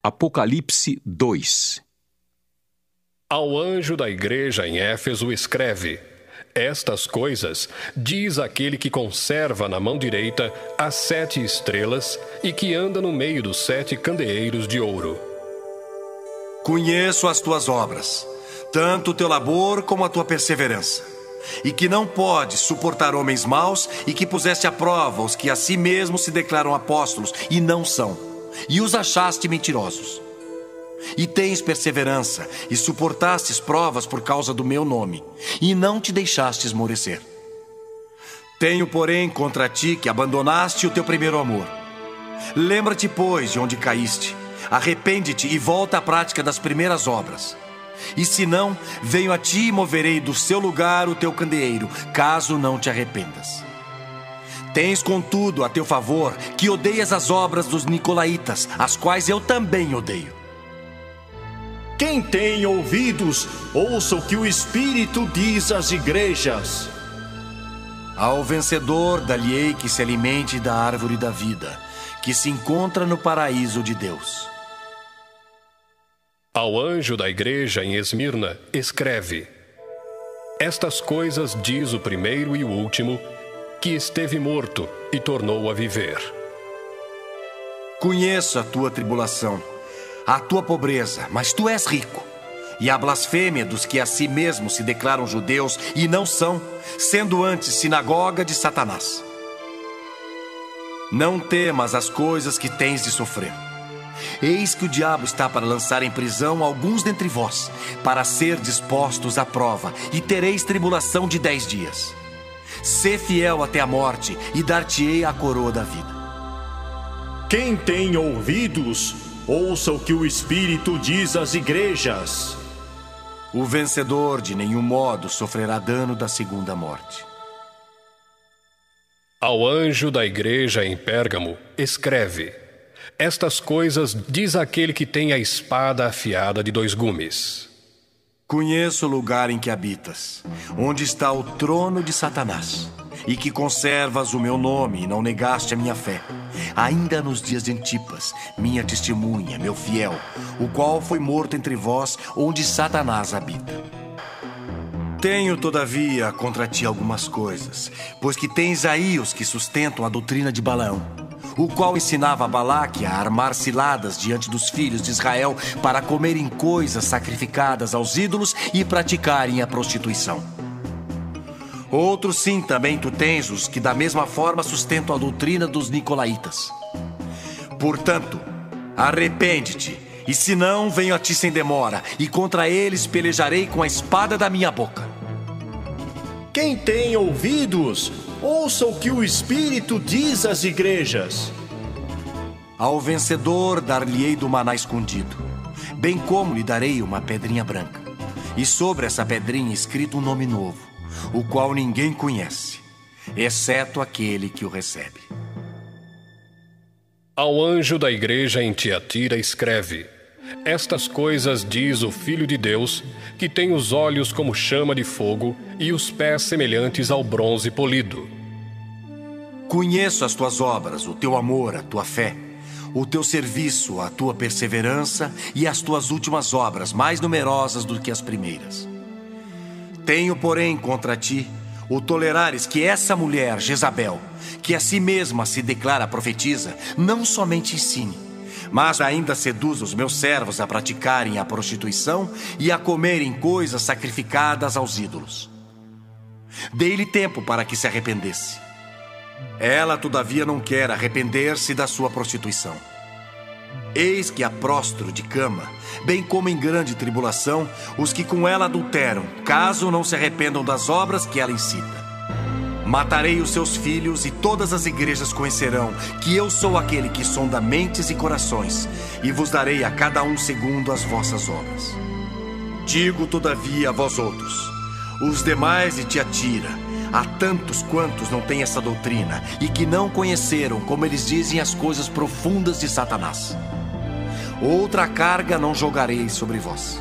Apocalipse 2. Ao anjo da igreja em Éfeso escreve: Estas coisas diz aquele que conserva na mão direita as 7 estrelas e que anda no meio dos 7 candeeiros de ouro. Conheço as tuas obras, tanto o teu labor como a tua perseverança, e que não podes suportar homens maus, e que puseste à prova os que a si mesmos se declaram apóstolos e não são, e os achaste mentirosos. E tens perseverança, e suportastes provas por causa do meu nome, e não te deixaste esmorecer. Tenho, porém, contra ti que abandonaste o teu primeiro amor. Lembra-te, pois, de onde caíste. Arrepende-te e volta à prática das primeiras obras. E se não, venho a ti e moverei do seu lugar o teu candeeiro, caso não te arrependas. Tens, contudo, a teu favor, que odeias as obras dos nicolaítas, as quais eu também odeio. Quem tem ouvidos, ouça o que o Espírito diz às igrejas. Ao vencedor, dar-lhe-ei que se alimente da árvore da vida, que se encontra no paraíso de Deus. Ao anjo da igreja em Esmirna escreve: Estas coisas diz o primeiro e o último, que esteve morto e tornou a viver. Conheço a tua tribulação, a tua pobreza, mas tu és rico, e a blasfêmia dos que a si mesmos se declaram judeus e não são, sendo antes sinagoga de Satanás. Não temas as coisas que tens de sofrer. Eis que o diabo está para lançar em prisão alguns dentre vós, para ser dispostos à prova, e tereis tribulação de 10 dias. Sê fiel até a morte, e dar-te-ei a coroa da vida. Quem tem ouvidos, ouça o que o Espírito diz às igrejas. O vencedor de nenhum modo sofrerá dano da segunda morte. Ao anjo da igreja em Pérgamo escreve: Estas coisas diz aquele que tem a espada afiada de 2 gumes. Conheço o lugar em que habitas, onde está o trono de Satanás, e que conservas o meu nome e não negaste a minha fé, ainda nos dias de Antipas, minha testemunha, meu fiel, o qual foi morto entre vós, onde Satanás habita. Tenho, todavia, contra ti algumas coisas, pois que tens aí os que sustentam a doutrina de Balaão, o qual ensinava a Balaque a armar ciladas diante dos filhos de Israel para comerem coisas sacrificadas aos ídolos e praticarem a prostituição. Outros sim, também tu tens os que da mesma forma sustentam a doutrina dos nicolaítas. Portanto, arrepende-te, e se não, venho a ti sem demora, e contra eles pelejarei com a espada da minha boca. Quem tem ouvidos, ouça o que o Espírito diz às igrejas. Ao vencedor dar-lhe-ei do maná escondido, bem como lhe darei uma pedrinha branca, e sobre essa pedrinha escrito um nome novo, o qual ninguém conhece, exceto aquele que o recebe. Ao anjo da igreja em Tiatira escreve: Estas coisas diz o Filho de Deus, que tem os olhos como chama de fogo e os pés semelhantes ao bronze polido. Conheço as tuas obras, o teu amor, a tua fé, o teu serviço, a tua perseverança e as tuas últimas obras, mais numerosas do que as primeiras. Tenho, porém, contra ti o tolerares que essa mulher, Jezabel, que a si mesma se declara profetisa, não somente ensine, mas ainda seduz os meus servos a praticarem a prostituição e a comerem coisas sacrificadas aos ídolos. Dei-lhe tempo para que se arrependesse. Ela, todavia, não quer arrepender-se da sua prostituição. Eis que a prostro de cama, bem como em grande tribulação, os que com ela adulteram, caso não se arrependam das obras que ela incita. Matarei os seus filhos, e todas as igrejas conhecerão que eu sou aquele que sonda mentes e corações, e vos darei a cada um segundo as vossas obras. Digo, todavia, a vós outros, os demais de Tiatira, há tantos quantos não têm essa doutrina, e que não conheceram, como eles dizem, as coisas profundas de Satanás. Outra carga não jogarei sobre vós.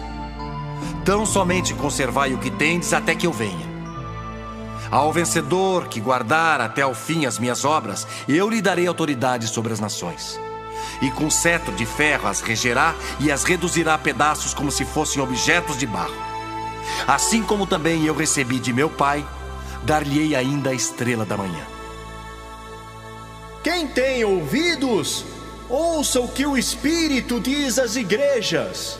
Tão somente conservai o que tendes até que eu venha. Ao vencedor que guardar até ao fim as minhas obras, eu lhe darei autoridade sobre as nações. e com cetro de ferro as regerá e as reduzirá a pedaços como se fossem objetos de barro. Assim como também eu recebi de meu Pai, dar-lhe-ei ainda a estrela da manhã. Quem tem ouvidos, ouça o que o Espírito diz às igrejas.